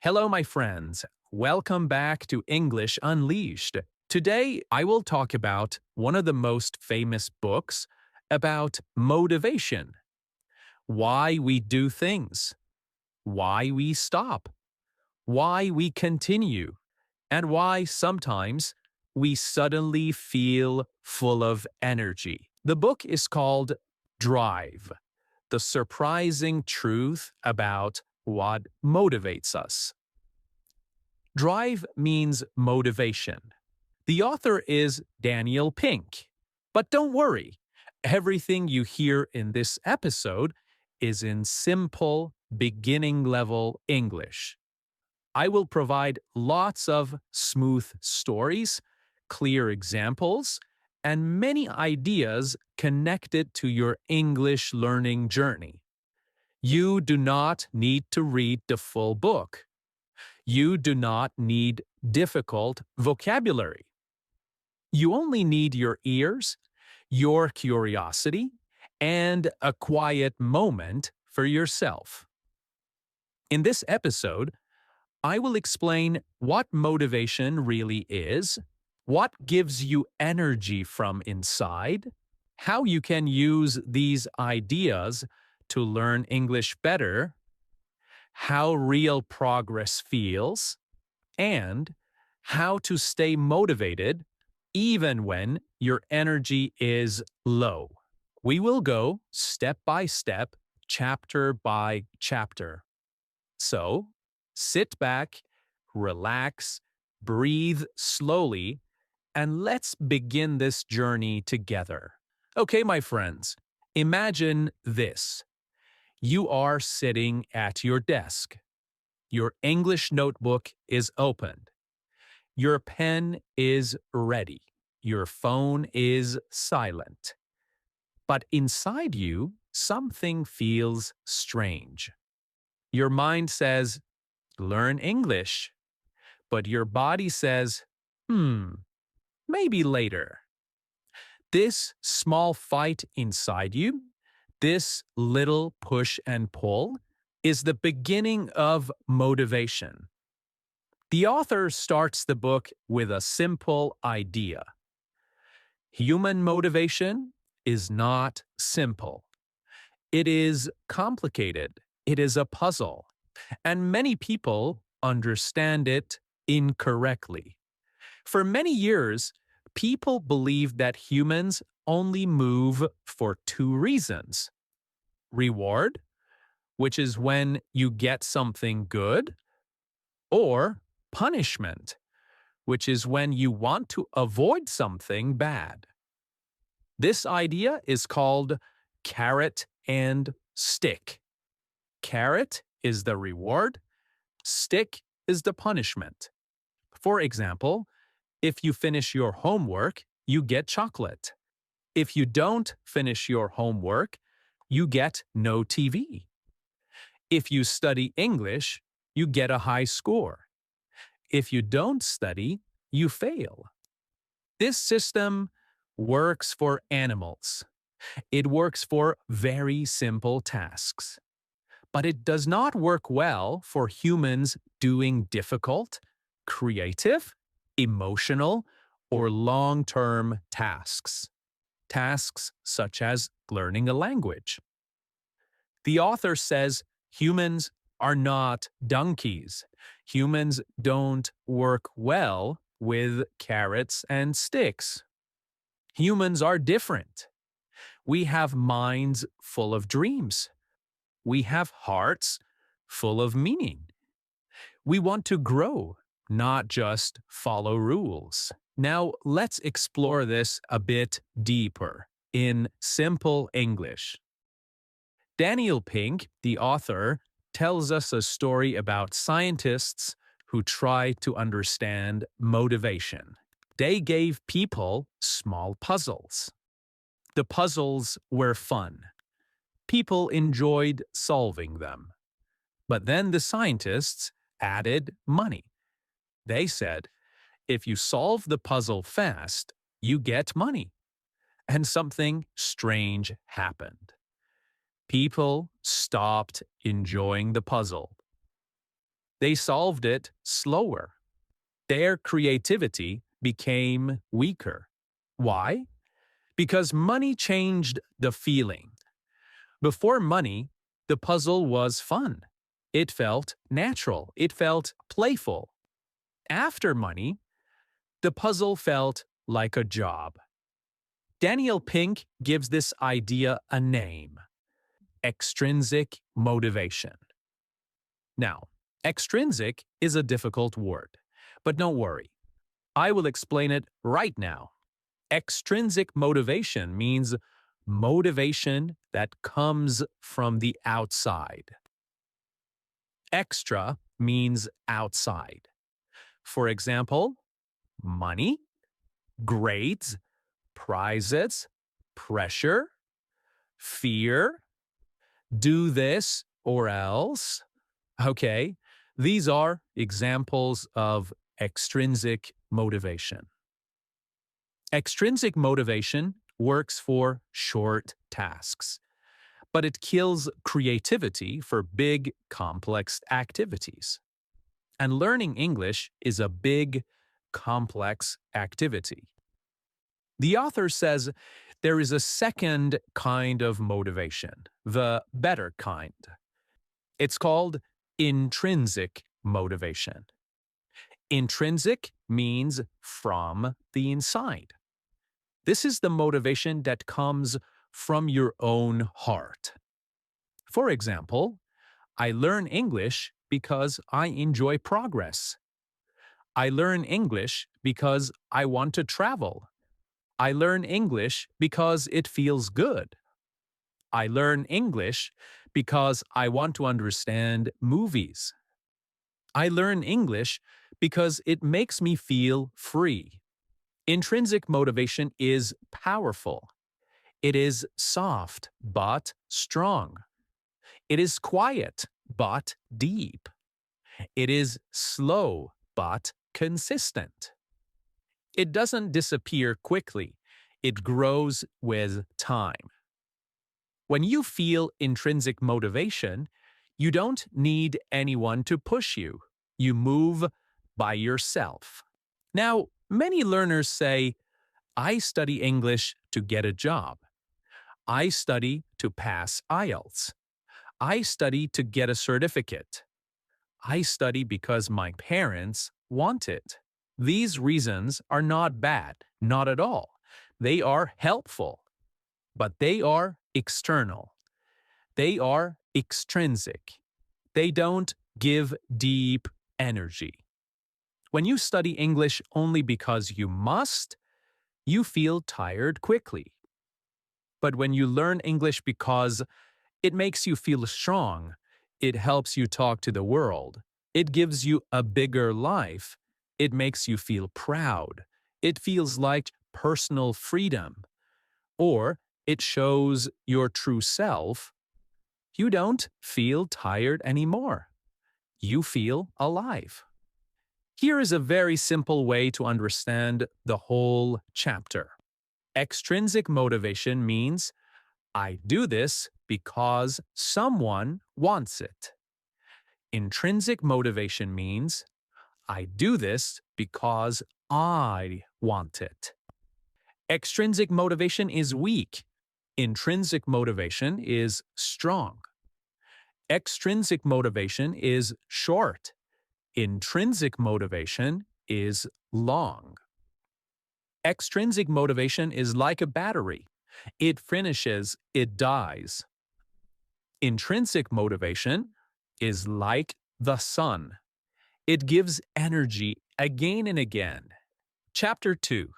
Hello, my friends. Welcome back to English Unleashed. Today, I will talk about one of the most famous books about motivation, why we do things, why we stop, why we continue, and why sometimes we suddenly feel full of energy. The book is called Drive: The Surprising Truth About What Motivates Us. Drive means motivation. The author is Daniel Pink. But don't worry, everything you hear in this episode is in simple, beginning level English. I will provide lots of smooth stories, clear examples, and many ideas connected to your English learning journey. You do not need to read the full book. You do not need difficult vocabulary. You only need your ears, your curiosity, and a quiet moment for yourself. In this episode, I will explain what motivation really is, what gives you energy from inside, how you can use these ideas to learn English better, how real progress feels, and how to stay motivated even when your energy is low. We will go step by step, chapter by chapter. So, sit back, relax, breathe slowly, and let's begin this journey together. Okay, my friends, imagine this. You are sitting at your desk. Your English notebook is opened. Your pen is ready. Your phone is silent. But inside you, something feels strange. Your mind says, learn English. But your body says, maybe later. This small fight inside you, this little push and pull, is the beginning of motivation. The author starts the book with a simple idea. Human motivation is not simple. It is complicated. It is a puzzle. And many people understand it incorrectly. For many years, people believed that humans only move for two reasons: reward, which is when you get something good, or punishment, which is when you want to avoid something bad. This idea is called carrot and stick. Carrot is the reward, stick is the punishment. For example, if you finish your homework, you get chocolate. If you don't finish your homework, you get no TV. If you study English, you get a high score. If you don't study, you fail. This system works for animals. It works for very simple tasks. But it does not work well for humans doing difficult, creative, emotional, or long-term tasks. Tasks such as learning a language. The author says humans are not donkeys. Humans don't work well with carrots and sticks. Humans are different. We have minds full of dreams. We have hearts full of meaning. We want to grow, not just follow rules. Now, let's explore this a bit deeper in simple English. Daniel Pink, the author, tells us a story about scientists who try to understand motivation. They gave people small puzzles. The puzzles were fun. People enjoyed solving them. But then the scientists added money. They said, if you solve the puzzle fast, you get money. And something strange happened. People stopped enjoying the puzzle. They solved it slower. Their creativity became weaker. Why? Because money changed the feeling. Before money, the puzzle was fun. It felt natural. It felt playful. After money, the puzzle felt like a job. Daniel Pink gives this idea a name: extrinsic motivation. Now, extrinsic is a difficult word, but don't worry. I will explain it right now. Extrinsic motivation means motivation that comes from the outside. Extra means outside. For example, money, grades, prizes, pressure, fear, do this or else. Okay, these are examples of extrinsic motivation. Extrinsic motivation works for short tasks, but it kills creativity for big, complex activities. And learning English is a big, complex activity. The author says there is a second kind of motivation, the better kind. It's called intrinsic motivation. Intrinsic means from the inside. This is the motivation that comes from your own heart. For example, I learn English because I enjoy progress. I learn English because I want to travel. I learn English because it feels good. I learn English because I want to understand movies. I learn English because it makes me feel free. Intrinsic motivation is powerful. It is soft but strong. It is quiet but deep. It is slow but consistent. It doesn't disappear quickly. It grows with time. When you feel intrinsic motivation, you don't need anyone to push you. You move by yourself. Now, many learners say, I study English to get a job. I study to pass IELTS. I study to get a certificate. I study because my parents want it. These reasons are not bad, not at all. They are helpful, but they are external. They are extrinsic. They don't give deep energy. When you study English only because you must, you feel tired quickly. But when you learn English because it makes you feel strong, it helps you talk to the world, it gives you a bigger life, it makes you feel proud, it feels like personal freedom, or it shows your true self, you don't feel tired anymore. You feel alive. Here is a very simple way to understand the whole chapter. Extrinsic motivation means I do this because someone wants it. Intrinsic motivation means I do this because I want it. Extrinsic motivation is weak. Intrinsic motivation is strong. Extrinsic motivation is short. Intrinsic motivation is long. Extrinsic motivation is like a battery. It finishes, it dies. Intrinsic motivation is like the sun. It gives energy again and again. Chapter 2.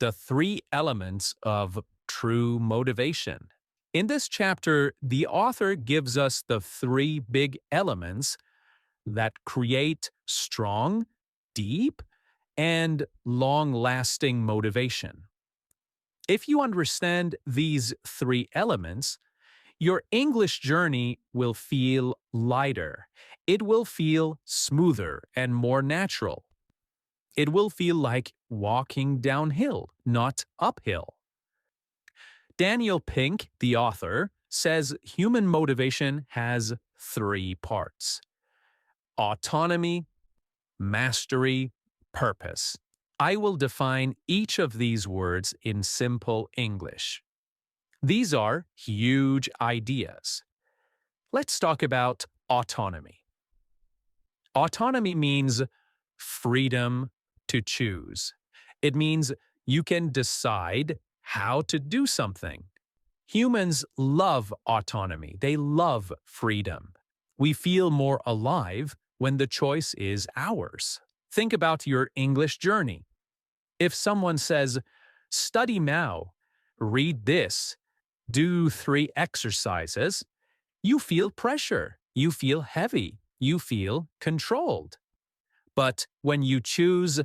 The 3 elements of true motivation. In this chapter, the author gives us the 3 big elements that create strong, deep, and long-lasting motivation. If you understand these 3 elements, your English journey will feel lighter. It will feel smoother and more natural. It will feel like walking downhill, not uphill. Daniel Pink, the author, says human motivation has 3 parts. autonomy, mastery, purpose. I will define each of these words in simple English. These are huge ideas. Let's talk about autonomy. Autonomy means freedom to choose. It means you can decide how to do something. Humans love autonomy. They love freedom. We feel more alive when the choice is ours. Think about your English journey. If someone says, study now, read this, do 3 exercises, you feel pressure, you feel heavy, you feel controlled. But when you choose,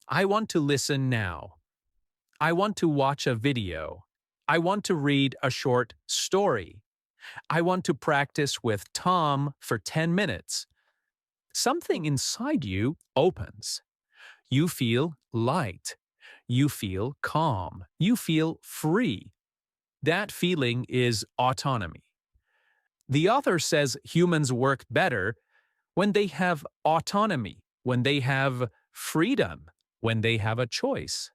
I want to listen now, I want to watch a video, I want to read a short story, I want to practice with Tom for 10 minutes, something inside you opens. You feel light. You feel calm. You feel free. That feeling is autonomy. The author says humans work better when they have autonomy, when they have freedom, when they have a choice.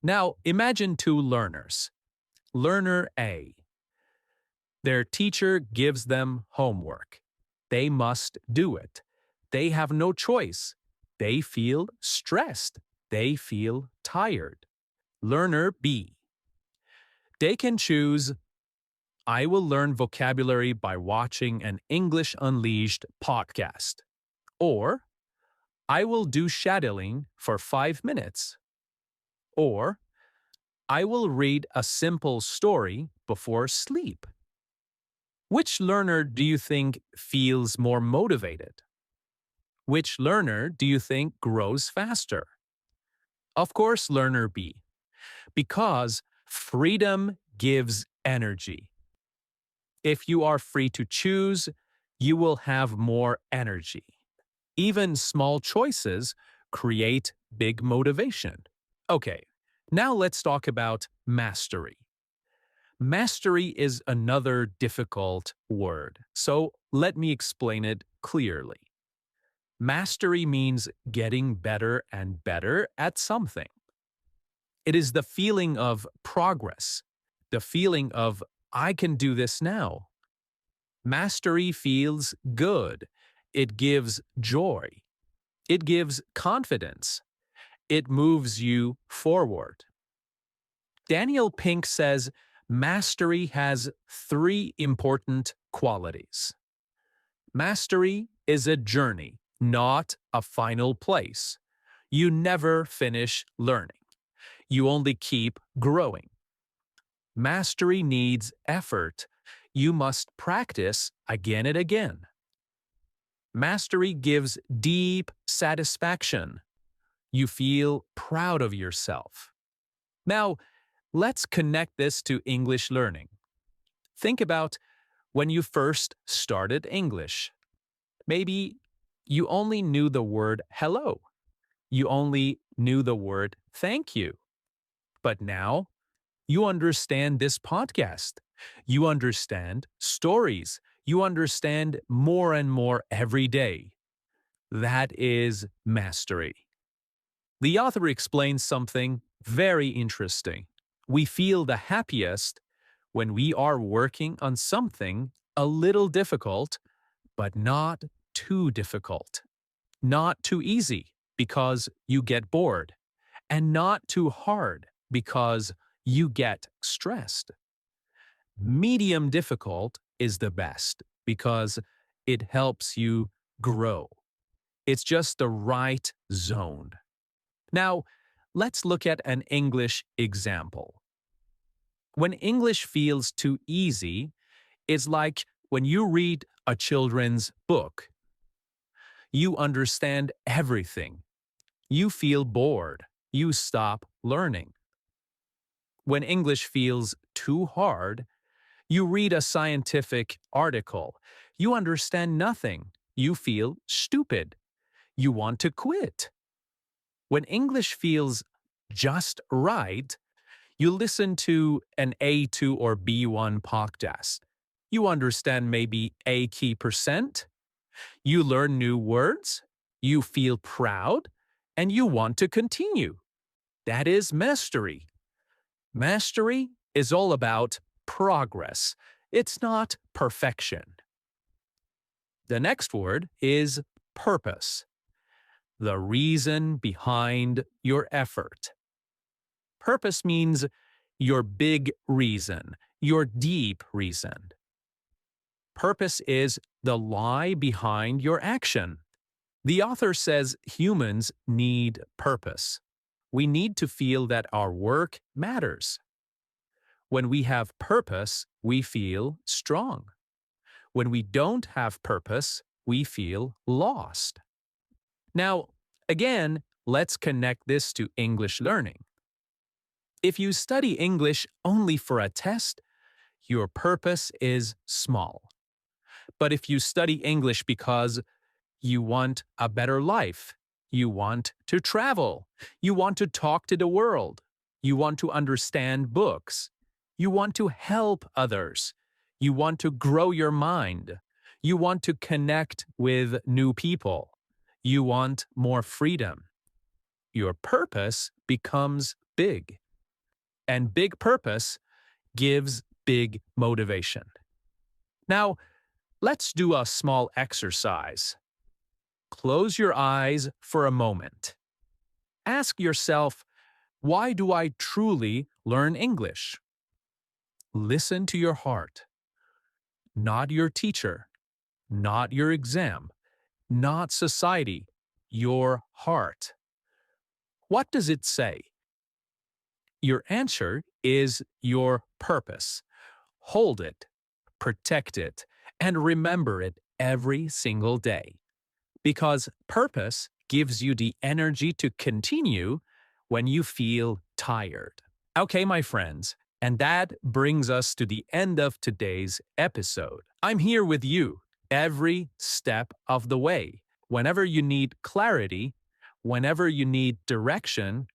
Now, imagine 2 learners. Learner A. Their teacher gives them homework. They must do it. They have no choice. They feel stressed. They feel tired. Learner B. They can choose, I will learn vocabulary by watching an English Unleashed podcast. Or, I will do shadowing for 5 minutes. Or, I will read a simple story before sleep. Which learner do you think feels more motivated? Which learner do you think grows faster? Of course, learner B, because freedom gives energy. If you are free to choose, you will have more energy. Even small choices create big motivation. Okay, now let's talk about mastery. Mastery is another difficult word, so let me explain it clearly. Mastery means getting better and better at something. It is the feeling of progress, the feeling of, I can do this now. Mastery feels good. It gives joy. It gives confidence. It moves you forward. Daniel Pink says mastery has 3 important qualities. Mastery is a journey, not a final place. You never finish learning. You only keep growing. Mastery needs effort. You must practice again and again. Mastery gives deep satisfaction. You feel proud of yourself. Now, let's connect this to English learning. Think about when you first started English. Maybe you only knew the word hello. You only knew the word thank you. But now, you understand this podcast. You understand stories. You understand more and more every day. That is mastery. The author explains something very interesting. We feel the happiest when we are working on something a little difficult, but not too difficult. Not too easy because you get bored, and not too hard because you get stressed. Medium difficult is the best because it helps you grow. It's just the right zone. Now, let's look at an English example. When English feels too easy, it's like when you read a children's book. You understand everything. You feel bored. You stop learning. When English feels too hard, you read a scientific article. You understand nothing. You feel stupid. You want to quit. When English feels just right, you listen to an A2 or B1 podcast. You understand maybe a key percent. You learn new words, you feel proud, and you want to continue. That is mastery. Mastery is all about progress. It's not perfection. The next word is purpose, the reason behind your effort. Purpose means your big reason, your deep reason. Purpose is the lie behind your action. The author says humans need purpose. We need to feel that our work matters. When we have purpose, we feel strong. When we don't have purpose, we feel lost. Now, again, let's connect this to English learning. If you study English only for a test, your purpose is small. But if you study English because you want a better life, you want to travel, you want to talk to the world, you want to understand books, you want to help others, you want to grow your mind, you want to connect with new people, you want more freedom, your purpose becomes big. And big purpose gives big motivation. Now, let's do a small exercise. Close your eyes for a moment. Ask yourself, why do I truly learn English? Listen to your heart. Not your teacher, not your exam, not society, your heart. What does it say? Your answer is your purpose. Hold it, protect it, and remember it every single day. Because purpose gives you the energy to continue when you feel tired. Okay, my friends, and that brings us to the end of today's episode. I'm here with you every step of the way. Whenever you need clarity, whenever you need direction,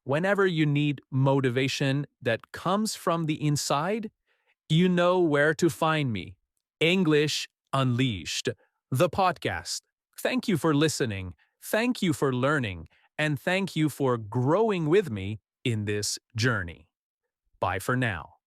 whenever you need motivation that comes from the inside, you know where to find me. English Unleashed, the podcast. Thank you for listening. Thank you for learning. And thank you for growing with me in this journey. Bye for now.